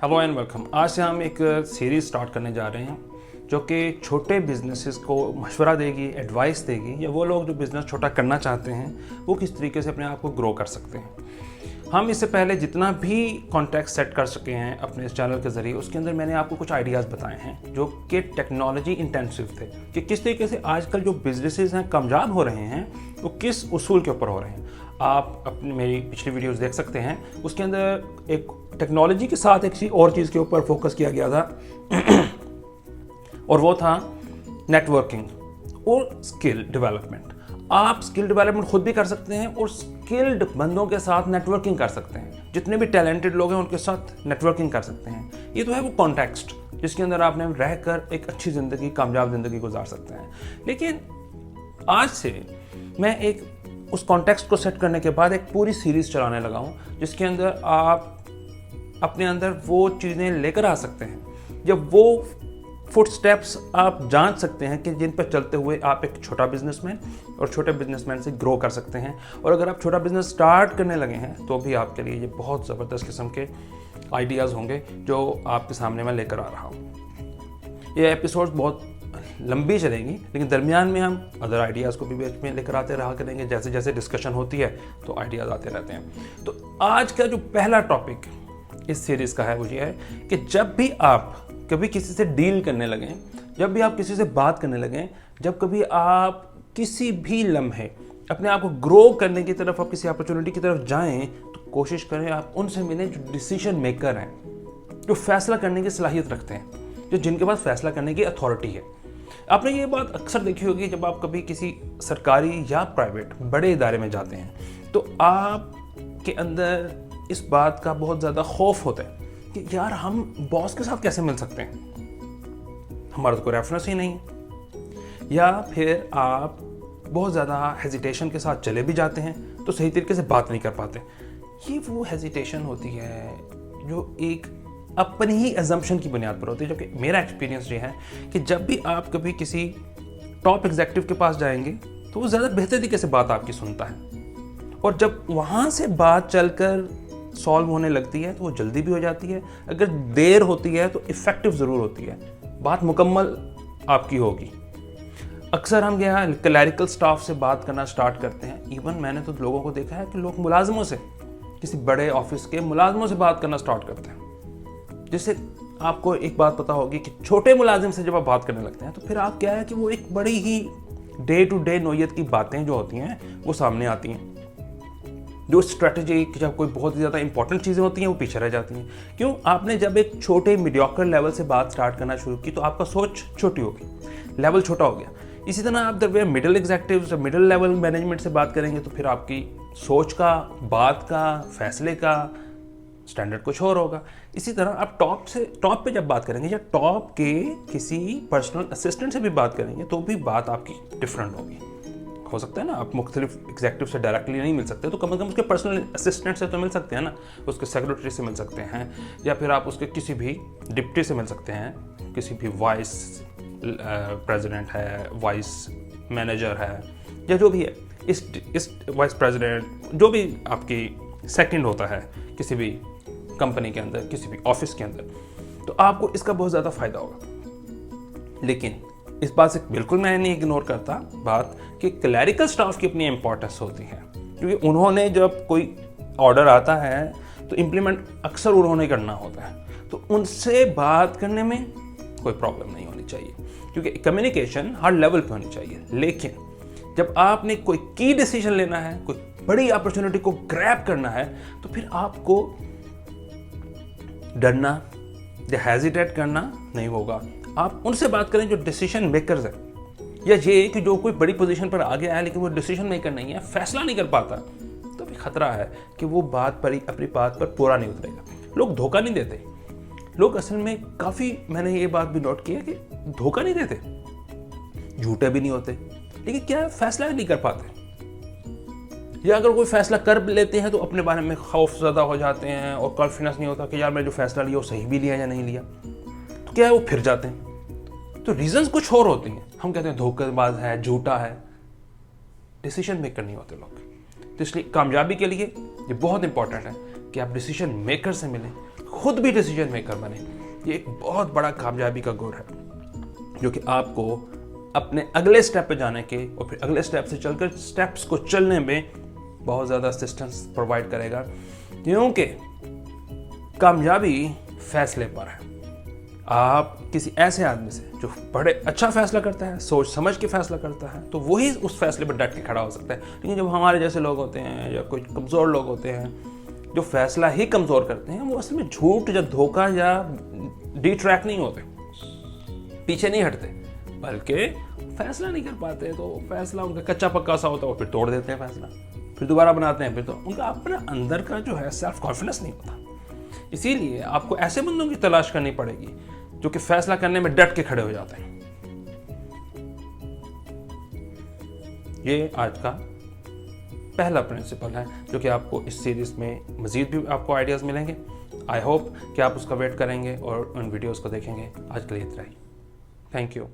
Hello and welcome. आज से हम एक सीरीज़ स्टार्ट करने जा रहे हैं जो कि छोटे बिजनेसेस को मशवरा देगी, एडवाइस देगी, या वो लोग जो बिज़नेस छोटा करना चाहते हैं वो किस तरीके से अपने आप को ग्रो कर सकते हैं। हम इससे पहले जितना भी कॉन्टेक्स्ट सेट कर सके हैं अपने इस चैनल के ज़रिए, उसके अंदर मैंने आपको कुछ आइडियाज़ बताए हैं जो कि टेक्नोलॉजी इंटेंसिव थे, कि किस तरीके से आजकल जो बिजनेसेस हैं कामयाब हो रहे हैं वो किस उसूल के ऊपर हो रहे हैं। आप अपनी मेरी पिछली वीडियोस देख सकते हैं, उसके अंदर एक टेक्नोलॉजी के साथ एक और चीज़ के ऊपर फोकस किया गया था और वो था नेटवर्किंग और स्किल डेवलपमेंट। आप स्किल डेवलपमेंट खुद भी कर सकते हैं और स्किल्ड बंदों के साथ नेटवर्किंग कर सकते हैं। जितने भी टैलेंटेड लोग हैं उनके साथ नेटवर्किंग कर सकते हैं। ये तो है वो कॉन्टेक्स्ट जिसके अंदर आपने रहकर एक अच्छी ज़िंदगी, कामयाब ज़िंदगी गुजार सकते हैं। लेकिन आज से मैं एक उस कॉन्टेक्स्ट को सेट करने के बाद एक पूरी सीरीज़ चलाने लगा हूँ जिसके अंदर आप अपने अंदर वो चीज़ें लेकर आ सकते हैं, जब वो फुट स्टेप्स आप जान सकते हैं कि जिन पर चलते हुए आप एक छोटा बिजनेसमैन और छोटे बिजनेसमैन से ग्रो कर सकते हैं। और अगर आप छोटा बिजनेस स्टार्ट करने लगे हैं तो भी आपके लिए ये बहुत ज़बरदस्त किस्म के आइडियाज़ होंगे जो आपके सामने मैं लेकर आ रहा हूँ। ये एपिसोड बहुत लंबी चलेंगी, लेकिन दरमियान में हम अदर आइडियाज़ को भी बीच में लेकर आते रहा करेंगे। जैसे जैसे डिस्कशन होती है तो आइडियाज़ आते रहते हैं। तो आज का जो पहला टॉपिक इस सीरीज़ का है वो ये है कि जब भी आप कभी किसी से डील करने लगें, जब भी आप किसी से बात करने लगें, जब कभी आप किसी भी लम्हे अपने आप को ग्रो करने की तरफ, आप किसी अपॉर्चुनिटी की तरफ जाएं, तो कोशिश करें आप उनसे मिलें जो डिसीजन मेकर हैं, जो फैसला करने की सलाहियत रखते हैं, जो जिनके पास फैसला करने की अथॉरिटी है। आपने ये बात अक्सर देखी होगी, जब आप कभी किसी सरकारी या प्राइवेट बड़े इदारे में जाते हैं तो आपके अंदर इस बात का बहुत ज़्यादा खौफ होता है कि यार हम बॉस के साथ कैसे मिल सकते हैं, हमारा तो कोई रेफरेंस ही नहीं है। या फिर आप बहुत ज़्यादा हेजिटेशन के साथ चले भी जाते हैं तो सही तरीके से बात नहीं कर पाते। ये वो हेजिटेशन होती है जो एक अपनी ही एजम्पशन की बुनियाद पर होती है। जबकि मेरा एक्सपीरियंस ये है कि जब भी आप कभी किसी टॉप एग्जीक्यूटिव के पास जाएंगे तो वो ज़्यादा बेहतर तरीके से बात आपकी सुनता है, और जब वहाँ से बात चलकर सॉल्व होने लगती है तो वो जल्दी भी हो जाती है। अगर देर होती है तो इफ़ेक्टिव ज़रूर होती है, बात मुकम्मल आपकी होगी। अक्सर हम यहाँ क्लैरिकल स्टाफ से बात करना स्टार्ट करते हैं। इवन मैंने तो लोगों को देखा है कि लोग मुलाजमों से, किसी बड़े ऑफिस के मुलाजमों से बात करना स्टार्ट करते हैं। जिससे आपको एक बात पता होगी कि छोटे मुलाजिम से जब आप बात करने लगते हैं तो फिर आप क्या है कि वो एक बड़ी ही डे टू डे नोयत की बातें जो होती हैं वो सामने आती हैं। जो स्ट्रेटजी, जब कोई बहुत ही ज़्यादा इंपॉर्टेंट चीज़ें होती हैं वो पीछे रह जाती हैं। क्यों? आपने जब एक छोटे मीडियोकर लेवल से बात स्टार्ट करना शुरू की तो आपका सोच छोटी होगी, लेवल छोटा हो गया। इसी तरह आप जब middle executive, middle level management से बात करेंगे तो फिर आपकी सोच का, बात का, फैसले का स्टैंडर्ड कुछ और होगा। इसी तरह आप टॉप पे जब बात करेंगे या टॉप के किसी पर्सनल असिस्टेंट से भी बात करेंगे तो भी बात आपकी डिफरेंट होगी। हो सकता है ना आप मुख्तलिफ एग्जीक्यूटिव से डायरेक्टली नहीं मिल सकते तो कम से कम उसके पर्सनल असिस्टेंट से तो मिल सकते हैं ना, उसके सेक्रेटरी से मिल सकते हैं, या फिर आप उसके किसी भी डिप्टी से मिल सकते हैं, किसी भी वाइस प्रेसिडेंट है, वाइस मैनेजर है, या जो भी है, इस वाइस प्रेसिडेंट, जो भी आपकी सेकंड होता है किसी भी कंपनी के अंदर, किसी भी ऑफिस के अंदर, तो आपको इसका बहुत ज़्यादा फ़ायदा होगा। लेकिन इस बात से बिल्कुल मैं नहीं इग्नोर करता बात कि क्लैरिकल स्टाफ की अपनी इंपॉर्टेंस होती है, क्योंकि उन्होंने जब कोई ऑर्डर आता है तो इम्प्लीमेंट अक्सर उन्होंने करना होता है, तो उनसे बात करने में कोई प्रॉब्लम नहीं होनी चाहिए, क्योंकि कम्युनिकेशन हर लेवल पे होनी चाहिए। लेकिन जब आपने कोई की डिसीजन लेना है, कोई बड़ी अपॉर्चुनिटी को ग्रैब करना है, तो फिर आपको डरना या हेजिटेट करना नहीं होगा। आप उनसे बात करें जो डिसीजन मेकर्स हैं, या ये कि जो कोई बड़ी पोजीशन पर आ गया है लेकिन वो डिसीजन मेकर नहीं है, फैसला नहीं कर पाता, तो भी खतरा है कि वो बात पर ही, अपनी बात पर पूरा नहीं उतरेगा। लोग धोखा नहीं देते, लोग असल में काफ़ी, मैंने ये बात भी नोट की है कि धोखा नहीं देते, झूठे भी नहीं होते, लेकिन क्या फैसला नहीं कर पाते, या अगर कोई फैसला कर लेते हैं तो अपने बारे में खौफ ज़्यादा हो जाते हैं और कॉन्फिडेंस नहीं होता कि यार मैं जो फैसला लिया वो सही भी लिया या नहीं लिया, तो क्या है वो फिर जाते हैं। तो रीजंस कुछ और होती हैं, हम कहते हैं धोखेबाज है, झूठा है, डिसीजन मेकर नहीं होते लोग। तो इसलिए कामयाबी के लिए ये बहुत इंपॉर्टेंट है कि आप डिसीजन मेकर से मिलें, खुद भी डिसीजन मेकर बने। ये एक बहुत बड़ा कामयाबी का गुर है जो कि आपको अपने अगले स्टेप पे जाने के और फिर अगले स्टेप से चलकर स्टेप्स को चलने में बहुत ज़्यादा असिस्टेंस प्रोवाइड करेगा, क्योंकि कामयाबी फैसले पर है। आप किसी ऐसे आदमी से जो बड़े अच्छा फैसला करता है, सोच समझ के फैसला करता है, तो वही उस फैसले पर डट के खड़ा हो सकता है। लेकिन जब हमारे जैसे लोग होते हैं या कोई कमज़ोर लोग होते हैं जो फैसला ही कमज़ोर करते हैं, वो असल में झूठ या धोखा या डिट्रैक्ट नहीं होते, पीछे नहीं हटते, बल्कि फैसला नहीं कर पाते। तो फैसला उनका कच्चा पक्का सा होता है, वो फिर तोड़ देते हैं फैसला, फिर दोबारा बनाते हैं, फिर तो उनका अपना अंदर का जो है सेल्फ कॉन्फिडेंस नहीं होता। इसीलिए आपको ऐसे बंदों की तलाश करनी पड़ेगी जो कि फैसला करने में डट के खड़े हो जाते हैं। ये आज का पहला प्रिंसिपल है जो कि आपको इस सीरीज में मजीद भी आपको आइडियाज़ मिलेंगे। आई होप कि आप उसका वेट करेंगे और उन वीडियोस को देखेंगे। आज के लिए इतना ही। Thank you.